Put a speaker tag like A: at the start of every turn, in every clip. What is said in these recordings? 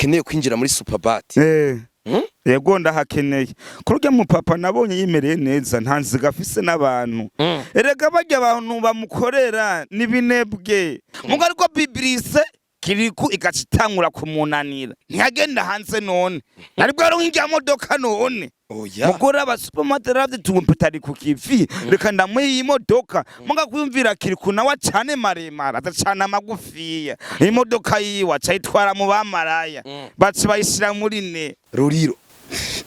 A: ukeneye kwinjira muri super bat
B: yego ndahakeneye kurya mu papa nabonye yimereye neza ntanzi gafise n'abantu erega bajya abantu bamukorera nibinebwe mugo ariko bibrise Kirikou igacitangura kumunanira ntiyagenda hanze none naribwo ari nk'ijya modoka none mugora aba supermarket ravye tumpitari ku kivi reka ndamuha iyi modoka muga kwiyumvira Kirikou nawe cane maremara atacana magufiya iyi modoka yiwa cayitwara mu bamaraya baci bayishira muri ne
A: LOLILO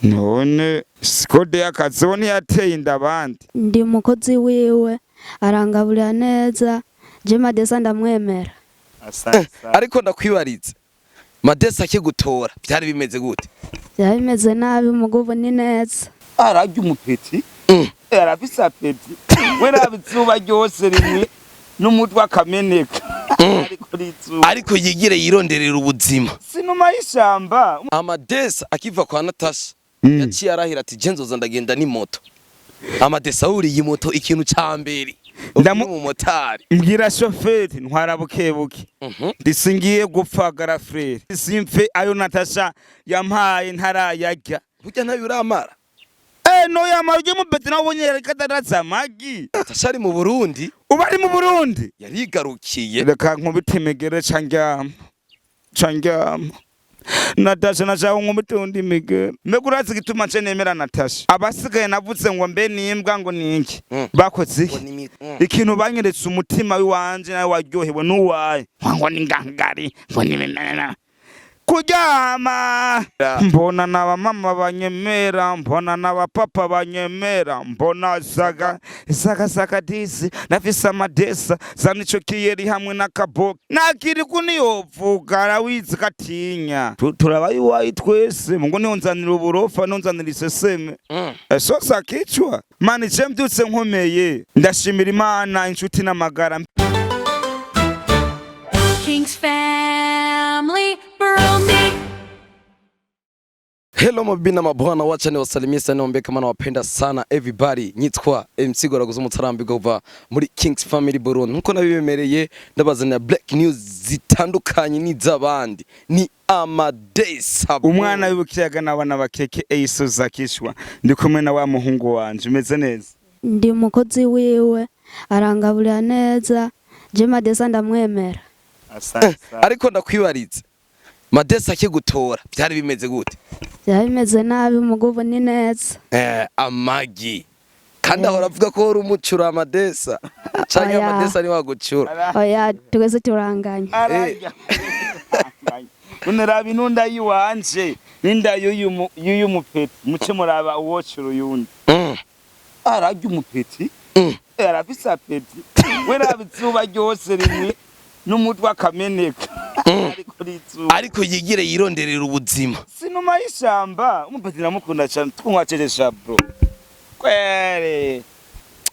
B: none skode y'akazi bo ntiyateye inda abandi
C: ndi umukozi wiwe arangaburira neza je Madesa ndamwemera
A: ariko ndakwibariza Madesa akigutora byari bimeze gute
C: byari bimeze nabi umugubu ni neza
B: arajya umupeti arafise apeti wera bizuba ryose rimwe n'umutwe akameneka
A: ariko yigire yironderera ubuzima
B: sinuma y'ishamba
A: Madesa akiva kwa Natasha yaciye arahira ati je nzoza ndagenda ni moto Madesa uriye moto ikintu cyambere mu motari
B: mbwira shoferi ntwara bukebuke ndisingiye gupfagara frere simfe ayo Natasha yampaye ntarayajya
A: burya ntayo uramara
B: no yamajye mu beti nabonye reka daraza magi
A: Natasha ari mu Burundi
B: ubari mu Burundi
A: yarigarukiye
B: reka nkubitemegere cangyama Natasha nashaho nk'umutundi migere megurazi gituma nce nemera Natasha abasigaye navuze ngo mbe nimbwa ngo ninki bakoze ikintu banyeretse umutima wiwanje nawe waryohewe nuwaye ngo ningangari ngo nimenana kuryama mbona n'abamama banyemera mbona n'abapapa banyemera mbona zaga disi nafise Madesa zanico kiyeri hamwe n'akaboke nakiriku niyovuga arawizi katinya turabaye wayi twese mungo niho nzanira uburofa no nzanira iseseme sosa kicwa mani je mbyutse nkomeye ndashimira Imana inshuti n'amagara
D: King's Family Burundi.
A: Hello mabina mabwana wacha ni wasalimia sana ombe kama nawapenda sana everybody nyitwa MC Goraguza Mutarambirwa uva muri King's Family Burundi nkuko nabibemereye ndabazana black news zitandukanye n'izabandi ni Madesa
B: umwana w'ibukiyaga n'abana bakeke eisoza kishwa ndi kumwe na wa muhungu wanje umeze neza
C: ndi umukozi wiwe arangaburira neza je Madesa ndamwemera
A: ariko ndakwibariza Madesa akigutora byari bimeze gute
C: byari bimeze nabi umugubu ni neza
A: amagi kandi ahora avuga ko uri umucura Madesa cyangwa Madesa ni wagucura
C: oya twese turanganye
B: unerabi nunda yiwanje ninda yuyu mupeti muce muraba uwocura uyundi arajya umupeti arafise apeti wera bizuba ryose rimwe n'umutwe akameneka
A: ariko yigire yironderera ubuzima
B: sinuma y'ishamba umupeti namukunda cyane twumwaceresha bro kwere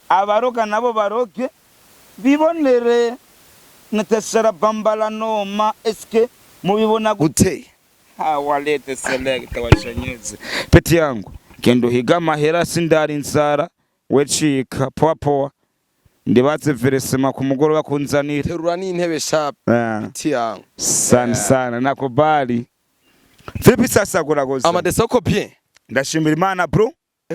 B: abaroga nabo baroge bibonere Natasha bambala noma eske mubibona
A: gute
B: walete select washanyeze peti yangu gendo higa mahera sindari nzara wecika poa ndibatse veresema ku mugoroba kunzanira
A: terura n'intebe sharp peti yangu
B: sana nakubali vipi sasa Goraguza
A: Madesa uko bien
B: ndashimira Imana bro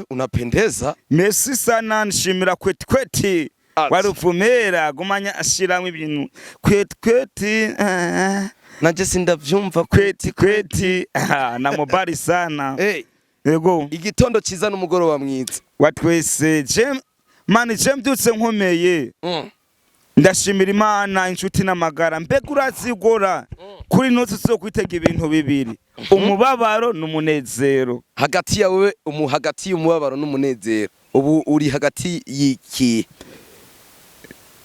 A: unapendeza
B: merci sana nshimira kweti waruvumera gumanya ashiramwe ibintu kweti
A: nanje sindavyumva
B: kweti na mobali sana yego
A: igitondo ciza n'umugoroba mwiza
B: watwese mani je mbyutse nkomeye ndashimira Imana inshuti n'amagara mbega urazigora kuri notse zo kwitega ibintu bibiri umubabaro n'umunezero
A: hagati yawe hagati y'umubabaro n'umunezero ubu uri hagati y'iki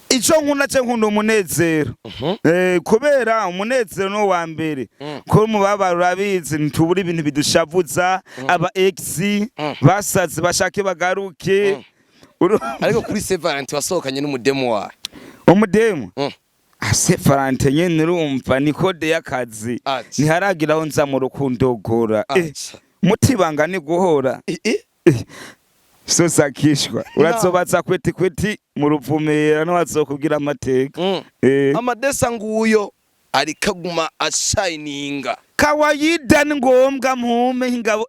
B: ico nkunda umunezero kubera umunezero no wa mbere ko umubabaro urabizi ntubura ibintu bidushavuza aba ex basaze bashake bagaruke
A: ariko kuri Sevalent wasohokanye n'umudemo wawe
B: umudemo ase Valente nyene urumva ni kode y'akazi ntiharagiraho nza mu rukundogora mutibanga ni guhora so sakishwa urazobaza kweti mu ruvumera no bazokubwira amateka
A: Madesa nguyo arikaguma ashininga.
B: Kawaida ni ngombwa mpume ingabo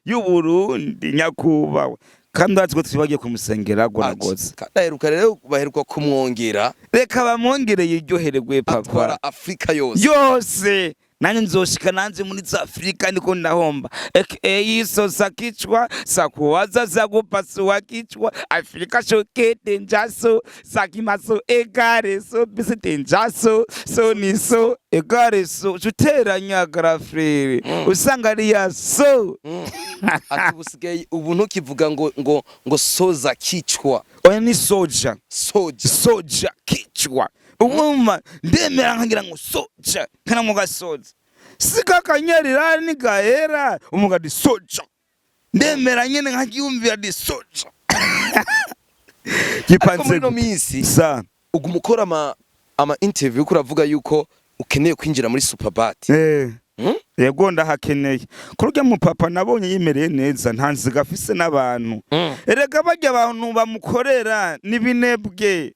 B: y'Uburundi nyakubawe. Kandi atwo twibagiye kumusengera gonagoza.
A: Kadaheruka rero baheruka kumwongera.
B: Reka bamwongere yiryohererwe papa.
A: Atwara Afrika yose.
B: Yose. Nanye nzoshika nanje muri za Afrika niko ndahomba. Iso sakichwa sakuwaza zakupasua kichwa Afrika shokete njaso sakimaso egareso bisite njaso so niso egareso juteranya grafrere usanga ari yaso.
A: Ati busigaye ubu ntukivuga ngo soza kichwa.
B: Oya ni soja.
A: Soja
B: kichwa. Umuma ndemera nkangira ngo soja kana muga soja sika kanyerira ni gaera umuga di soja ndemera nyene nkakiyumvira di soja
A: gipanze no minsi sa ugumukora ama interview kuravuga yuko ukeneye kwinjira muri Super Bat.
B: Yego ndahakeneye kurya mu papa nabonye yimereye neza ntanzi gafise n'abantu erega bajya abantu bamukorera nibinebwe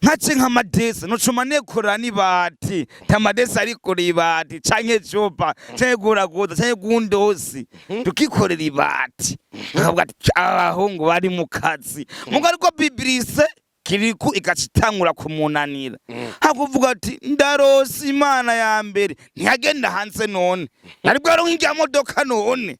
B: nkace nk'amadesa nocuma nekora nibati tamadesa ariko ribati canke jopa canke guragoza canke gundosi tukikorera ibati akavuga ati abahungu bari mu kazi mugo ariko bibrise KIRIKOU ikacitangura kumunanira hakuvuga ati ndarosi Imana ya mbere ntiyagenda hanze none naribwo ari nk'ijya modoka none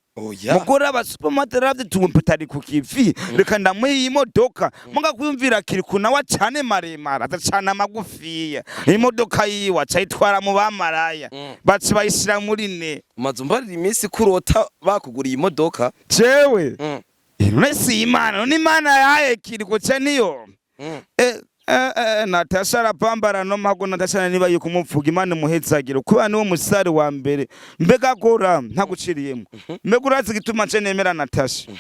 B: mugora aba supermarket tumupitari ku kivi reka ndamuhe iyi modoka muga kwiyumvira KIRIKOU nawe cyane maremara atacana magufiya iyi modoka yiwa cyitwara mu bamaraya baci bayishira muri ne
A: mazumbarira iminsi kurota bakuguriye imodoka
B: cewe none Imana none Imana yahaye KIRIKOU cyaniyo Natasha arapambara no mago Natasha niba yukumupfuga Imana muhezagiro kuba niwo musari wa mbere mbega gora ntaguciriyemo mbega urazi gituma nce nemera Natasha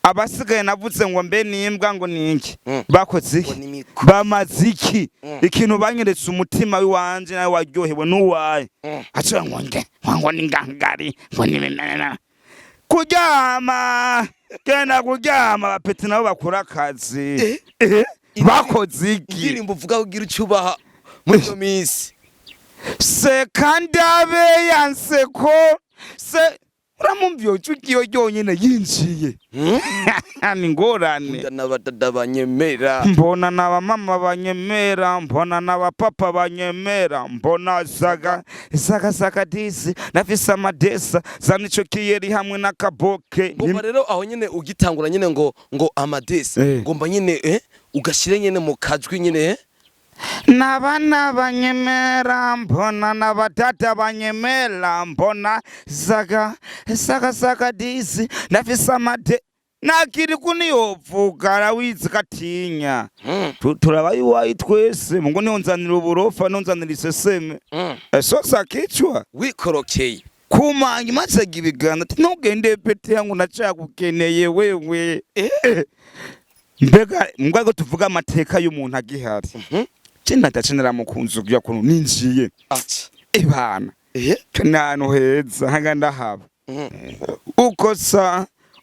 B: abasigaye navuze ngo mbe nimbwa ngo ninki bakoze iki bamaziki ikintu banyeretse umutima wanje nawe waryohewe nuwaye acha ngo ningangari ngo nimenana kuryama kena kuryama bapeti nabo bakora akazi bakoze iki
A: indirimbo uvuga ugira ucyubaha muri iyo minsi
B: se kandi abe yanseko se uramumvyo cyukiyo cyonyine yinjiye ni ngorane
A: n'abadada banyemera
B: mbona n'abamama banyemera mbona n'abapapa banyemera mbona zaga disi nafise amadesa zanico kiyeri hamwe n'akaboke
A: ngomba rero aho nyene ugitangura nyene ngo amadesa ngomba nyene ugashire nyene mu kajwi nyene
B: Nabana banyemera mbona n'abadada banyemera mbona zaga disi nafise amade nakiriku niyovuga arawizi katinya turabayiwayi twese mungo nionzanira uburofa nonzanira iseseme sosa kichwa
A: wikorokeye
B: kumanya matsega ibiganza ati ntugende pete yangu nacagukeneye wewe mbega mbwago tuvuga amateka y'umuntu agihari Cina tacinera mukunzu bya kuntu ninjiye
A: ati
B: ibana kanano heza hanganda haba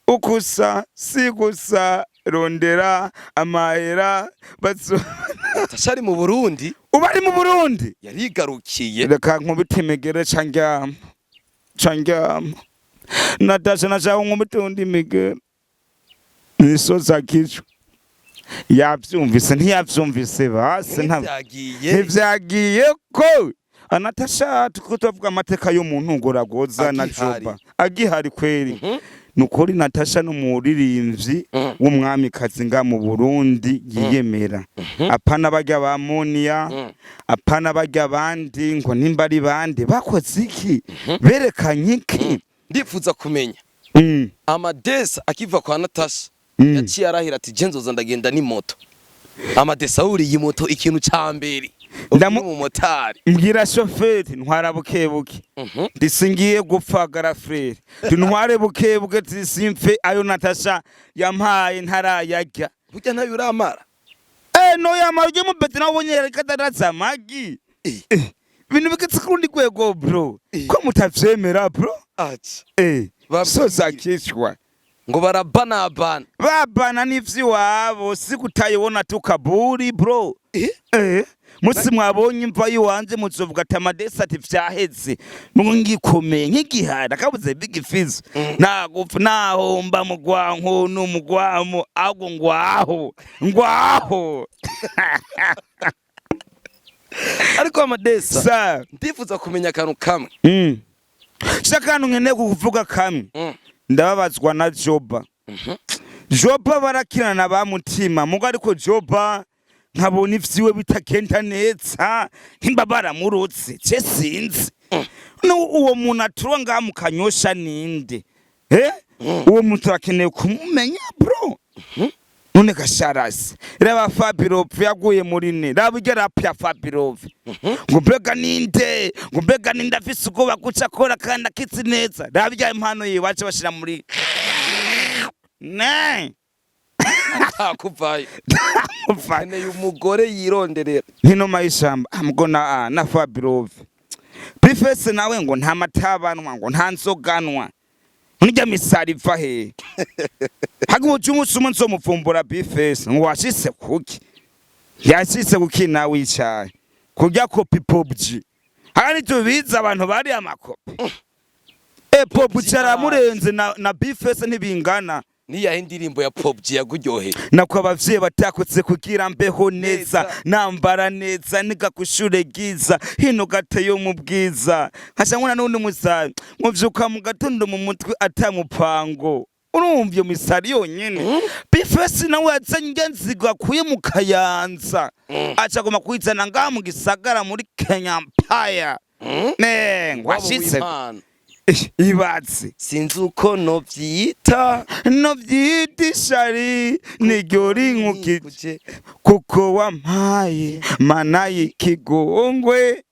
B: ukusa sigusa rondera amahera batso
A: tashari mu Burundi
B: ubari mu Burundi
A: yarigarukiye
B: reka nkubitemegere cangyama Natasha najaho nkubitundi migere nisoza kicu yavyumvise ntiyavyumvise base ntivyagiye ko Natasha tukuvuga amateka y'umuntu ngoragoza na joba agihari kweri nukuri Natasha no muririmbyi w'umwami kazinga mu Burundi yiyemera apana bajya ba Monia apana bajya bandi ngo nimba ari bande bakoze iki berekanye iki
A: ndifuza kumenya amadesa akiva kwa Natasha yaciye arahira ati jenzoza ndagenda ni moto amadesa uri moto ikintu cyambere mu motari
B: mbwira shoferi ntwara bukebuke ndisingiye gupfa garafrere ntware bukebuke tisimfe ayo Natasha yampaye ntarayajya
A: burya ntayo uramara
B: no yamaruje mu beti nabonye kadaraza magi ibintu biketse kurundi kwego bro ko mutavyemera bro
A: ati
B: soza kishwa
A: ngo barabana
B: n'ivyi wabo sikutayibona tukaburi bro musi mwabonye imva yiwanje muzovuga ati amadesa ati vyaheze ngikomeye nk'igihara kabuze big fizz nagupfa nahomba mugwanko n'umugwamo ahubwo ngwaho
A: ariko amadesa
B: sa
A: ndifuza kumenya akantu kamwe
B: shakantu nkene kuvuga kamwe ndababazwa na Joba Joba barakirana ba mutima mugo ariko Joba nkabona ivyiwe bitakenda neza himba baramurutse ce sinzi no uwo muntu aturuwa ngaha mu Kanyosha ninde uwo muntu akeneye kumumenya bro none gasharasi reba Fabirove yaguye muri ne raba ige rap ya Fabirove ngo mbega ninde afise ubwoba guca akora kandi akitse neza raba ige impano yiwacu bashira muri ne
A: akuvaye ufane umugore yironderera
B: hino mayishamba amgo na Fabirove Mufise nawe ngo nta matabanwa ngo nta nzoganwa nijya misari va he hagu cyumusumo nzo mupfumbura Mufise ngo washise kuki yashise kuki nawe icaye kurya copy PUBG hari tubiza abantu bari amakopi PUBG aramurenze na Mufise ntibingana
A: niya indirimbo ya PUBG yaguryoheye
B: nako abavye batakutse kugira mbeho neza nambara neza niga kushure giza hino gateyo mu bwiza hashanguna n'undi musaza muvyuka mu gatondo mu mutwe atamupango urumvye misari yonyene Mufise nawe yazanye nziga kuye mu Kayanza aca goma kwizana ngaha mu gisagara muri Kenya Empire ngwashitse ibatsi
A: sinzi uko novyita
B: ishari niryo rinkukije kuko wampaye mana y'ikigongwe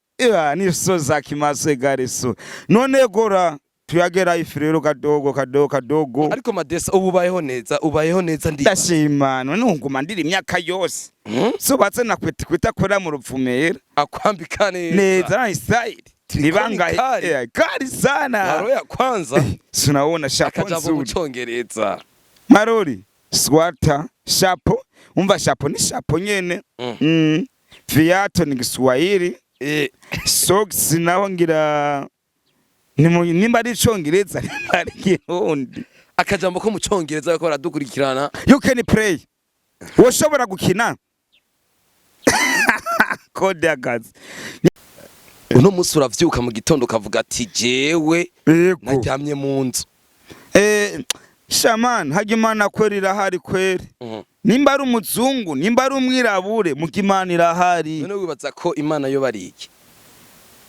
B: niso za kimaso gareso none gora tuyagera ifirero kadogo
A: ariko madesa ubayeho neza
B: ndashima none nguma ndira imyaka yose so batse nakwita kora mu rupfumera
A: akwambika
B: neza style Nibangaye kari sana
A: Maro ya kwanza
B: sunaona shapo
A: nzuri mu Congereza
B: Marori swata shapo umva shapo ni shapo nyene viato ni Kiswahili socks naho ngira nimba ari Congereza ari Kirundi
A: akajambo ko mu Congereza ko baradukurikirana
B: you can play woshobora gukina code agazi
A: uno musi uravyuka mu gitondo kavuga ati jewe naryamye mu nzu
B: shaman hagimana kweri irahari kweri nimba ari umuzungu nimba ari umwirabure mugimana irahari
A: none wibaza ko imana yo bariki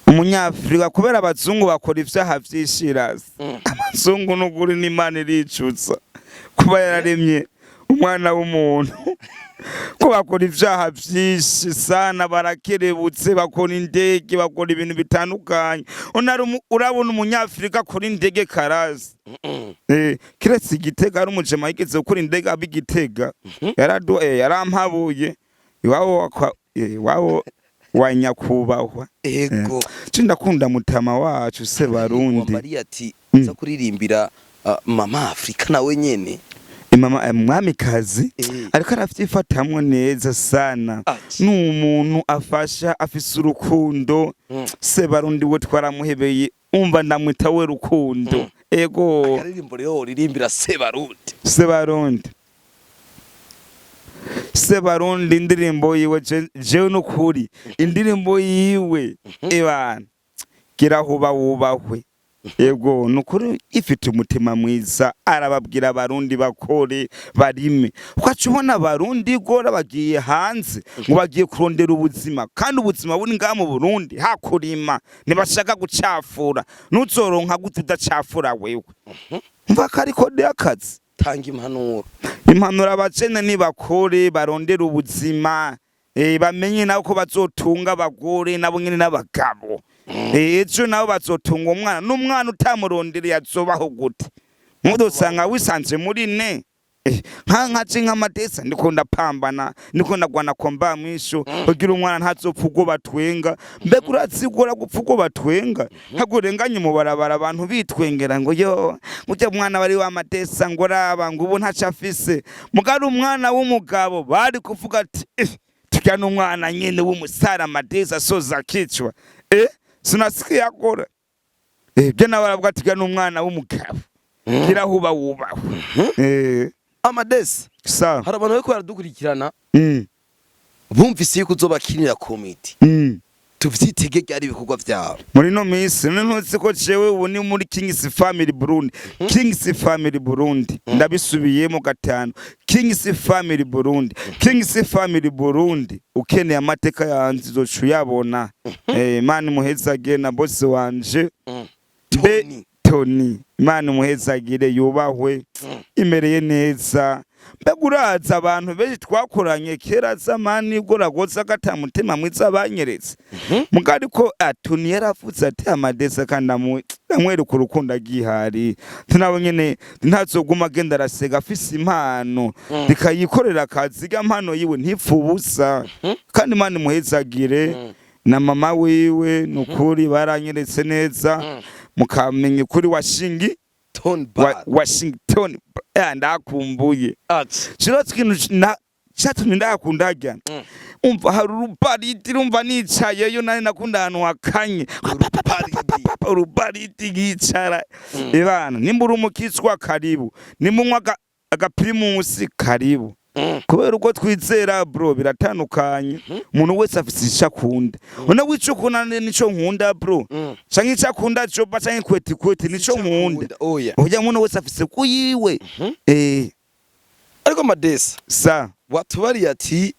B: umunyafrika kubera abazungu bakora ivyaha vyishirazi abazungu n'uguri n'imana iricutsa kuba yararemye umwana w'umuntu ko bakora ivyaha vyinshi sana barakerebutse bakora indege bakora ibintu bitandukanye urabona umunyafrika akora indege karazi kiretse Igitega ari umujema yigeze gukora indege abigitega yarampabuye iwabo wa nyakubahwa
A: ego
B: cindakunda mutama wacu se Barundi
A: Maria ati za kuririmbira mama Afrika nawe nyene
B: imama mwamikazi ariko arafyifatamwe neza sana n'umuntu afasha afise urukundo se Barundi we twaramuhebeye umva ndamwita we rukundo ego
A: akaririmbo rero ririmbira
B: se Barundi indirimbo yiwe jewe n'ukuri indirimbo yiwe ebana gira huba wubahwe ego nukuri ifite umutima mwiza arababwira abarundi bakore barime ukacubona abarundi gora bagiye hanze ngo bagiye kurondera ubuzima kandi ubuzima buri ngaha mu Burundi hakurima ntibashaka gucafura nuzoronka gute udacafura wewe mva kari kode y'akazi
A: tanga impanuro
B: abacene nibakore barondera ubuzima bamenye nabo ko bazotunga abagore nabo nyene n'abagabo ejo nabo bazotunga umwana n'umwana utamurondereye azobaho gute mudusanga wisanze muri ne nka amadesa ndikunda pambana ndikunda gwana komba mwisho kugira umwana ntazopfa ubwo batwenga mbega urazigora gupfa ubwo batwenga hagurenganye mu barabara abantu bitwengera ngo yo mujya mwana bari wa amadesa ngo raba ngo ubu ntaca afise mugari umwana w'umugabo bari kuvuga ati tika n'umwana nyene w'umusara Madeza soza kichwa sinasikia akora byo nabaravuga tika n'umwana w'umugabo kirahuba wubaho
A: Amadesi
B: sa
A: hari abantu bariko baradukurikirana bumvise yuko uzobakinira comedy tuvyitege ryari ibikorwa vyawe
B: muri no minsi ntuzi ko jewe ubu ni muri Kings Family Burundi Kings Family Burundi ndabisubiyemo gatanu Kings Family Burundi Kings Family Burundi ukeneye amateka yanze zocu yabona Imana muhezagire na boss wanje Tony Imana muhezagire yubahwe imereye neza mbeguraza abantu benshi twakoranye kera zamani goragoza gatamutima mwiza banyeretse mugari ko Tony yaravuze ati Amadeza kandi amwere ku rukundo agihari tunabo nyene ntazoguma agenda arasega afise impano dikayikorera akazi gampano yiwe ntipfubusa kandi Imana muhezagire na mama wiwe nukuri baranyeretse neza mukamenye kuri Washington ndakumbuye kirotse kintu cyatumye ndakundaga umva hari urubaridi rumva nicayeyo nari nakunda ahantu hakanye urubaridi gicara ibana nimbura umukitswa karibu nimunywa agapirimusi karibu kubera uko twizera bro biratandukanye umuntu wese afite icyo akunda una wico kunane nico nkunda bro canke icyo akunda cyo canke kweti nico nkunda ujya umuntu wese afite kuyiwe
A: ariko Amadesi
B: sa
A: watubari ati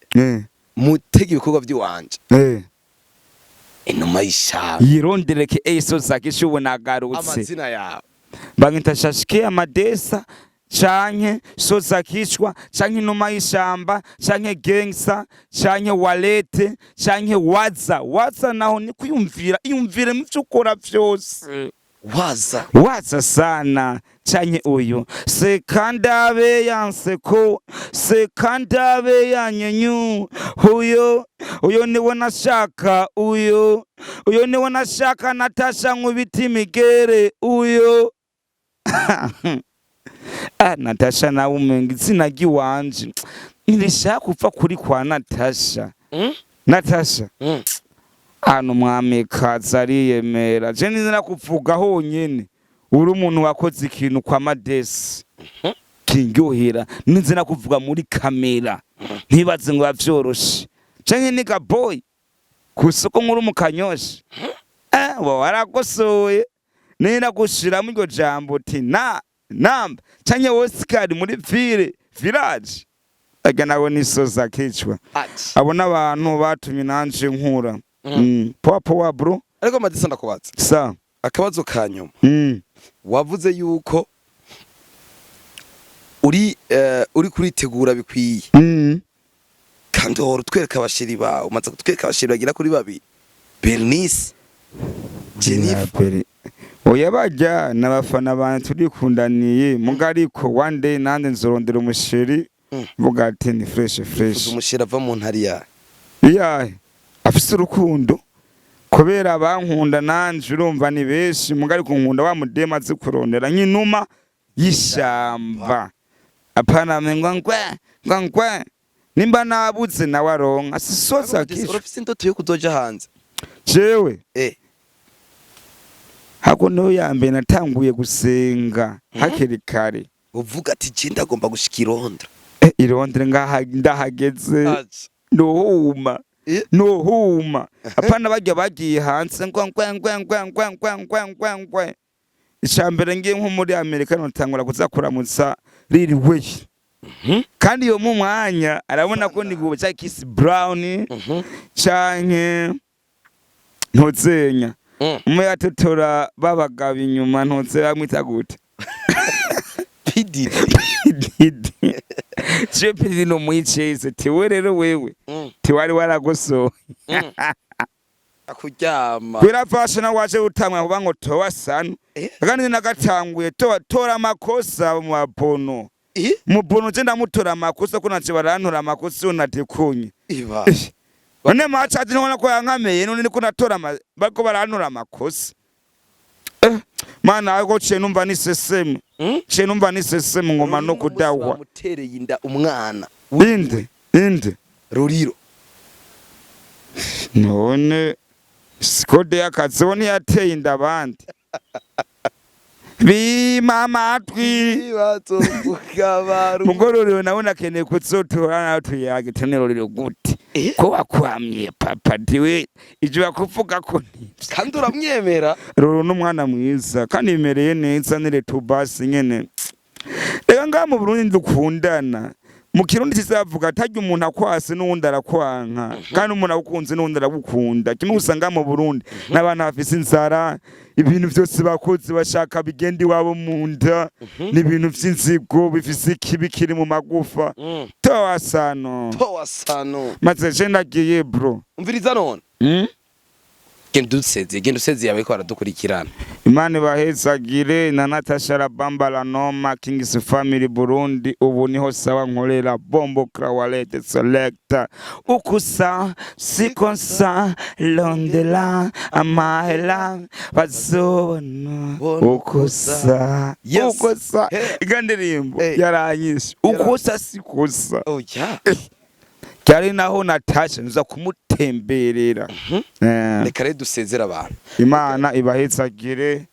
A: mutege ibikorwa by'iwanje inuma y'ishamba
B: yirondereke eso zakisho nagarutse
A: amazina yawe
B: bangita shashike Amadesa canke soza kishwa canke inuma y'ishamba canke gangsta canke walete canke waza naho ni kuyumvira iyumvire mu cyukora byose waza sana canke uyu sekandabe yanseko sekandabe yanyenyu uyo niwe nashaka uyo niwe nashaka Natasha nkubiti migere uyo Natasha nawe umenga izina giwanje nirishaka kupfa kuri kwa Natasha Natasha hano mwamikaza ariyemera je nizina kuvuga honyene uri umuntu wakoze ikintu kwa Amadesi kindyohera nizina kuvuga muri kamera ntibaze ngo bavyoroshe canke niga boy kusoko nkuru mu Kanyosha waragosoye nina gushira mu iryo jambo ti namba canke Oscar muri village aga nawe nisoza kicwa abona abantu batumye nanje nkura poa bro
A: ariko Amadesi ndakubatse
B: sa
A: akabazo kanyuma wavuze yuko uri kuritegura bikwiye kandi uhora utwereka abashiri bawe umaze kutwereka abashiri bagira kuri babiri Bernice Jennifer
B: oya bajya nabafana bantu turikundaniye mugariko one day nande nzorondera umushiri vuga ati ni fresh
A: umushira ava mu ntari
B: yahe afise urukundo kubera abankunda nanje urumva ni benshi mugariko nkunda wa mudema zikurondera nk'inuma y'ishamba apana ngwe nimba nabuze na waronka sisoza kisho
A: urafise indoto yo kuzoja hanze
B: jewe hako no yambe natanguye gusenga hakiri kare
A: uvuga ati je ndagomba gushika Londres
B: Londres ndahageze nohuma apana bagiye hanze ngwe icambere ngiye nko muri Amerika notangura kuzakuramutsa iriho kandi yo mu mwanya arabona ko ndigubo cya Kiss Brown canke ntozenya umuyatotora babagaba inyuma ntoze bamwita gute
A: pididi
B: je pididi no mwicheze tewe rero wewe tiwari waragoso
A: akuryama
B: kwirafasha na waje utamwa kuba ngo towa sanu kandi nagatanguye tora amakosa mu apono mu bono je ndamutora amakosa ko nace barantora amakosa unatekunye
A: iba
B: Wane machaji nona ko yankameye none niko natora bako baranura amakosa mana ako ce numva ni seseme ce numva ni seseme ngoma no kudahwa
A: mutereye inda umwana
B: inde
A: Lolilo
B: none sikode y'akazi bo ntiyateye inda abandi bimamatwi mugororero nawe nakeneye kuzotora nawe tuyage tunerorero gute ko wakwamye papa diwe ivyo bakuvuga ko
A: kandi uramwemera
B: rero n'umwana mwiza kandi imereye neza nire tubasi nyene reka ngaha mu Burundi dukundana mu kirundi kizavuga atarya umuntu akwase n'uwundi arakwanka kandi umuntu agukunze n'uwundi aragukunda kimwe usanga mu Burundi n'abana bafise inzara ibintu byose bakoze bashaka bigenda iwabo mu nda n'ibintu vy'inzigo bifise ikibi kiri mu magufa towa sano maze je nagiye bro
A: umviriza none genda useze yawe ko aradukurikirana
B: Imana bahezagire na NATACHA bambala noma Kings Family Burundi ubu niho sawa nkorera bombo krawalete selecta ukusa sikonsa londela amahela bazona ukusa ukusa igandirimbo yaranyishe ukusa sikosa
A: oh yeah
B: cyari naho NATACHA nza kumutemberera
A: reka rero dusezera abantu
B: Imana ibahezagire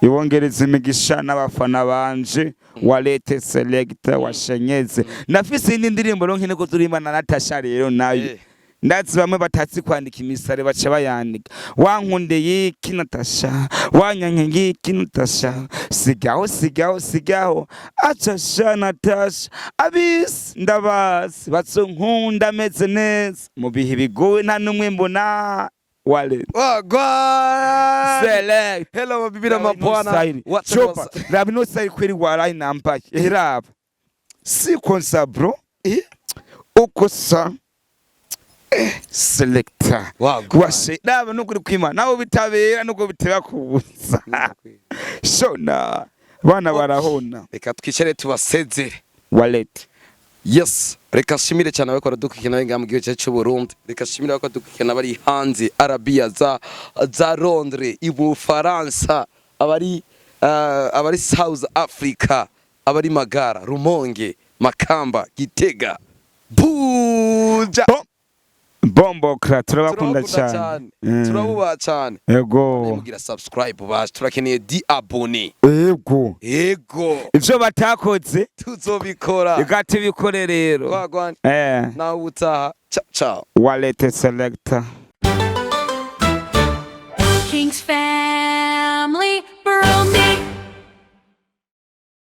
B: ibongereza imigisha n'abafana banje walete selecta washenyeze nafise indi ndirimbo ronke niko turima na NATACHA rero nayo ndazi bamwe batatsi kwandika imisare baca bayandika wankunde yiki NATACHA wanyanye yiki NATACHA sigaho acha NATACHA abisi ndabasi batsonkunda meze neza mu bihe bigowe nta numwe mbona wale
A: wagwa
B: select
A: hello mabibi na mabwana
B: chopa rabino sai kweli wala nampaki eraba si konsa bro ukosa selecta washe naba nukuri kwima nawo bitabera nuko biteba kubuza shona bana barahona
A: reka twicare tubasezere
B: wallet
A: yes reka shimire cyane abako radukikina benga mu gihugu cyacu Burundi reka shimire abako dukikina bari hanze Arabia za Londres ibu Faransa abari South Africa abari Magara Rumonge Makamba Gitega Buja
B: bombo kra turabakunda cyane
A: turabuba cyane
B: yego
A: mugira subscribe baje turakeneye di abone
B: yego ivyo batakoze
A: tuzobikora
B: igati bikore rero
A: kwagwana nawe utaha ciao
B: wallet selector
D: Kings Family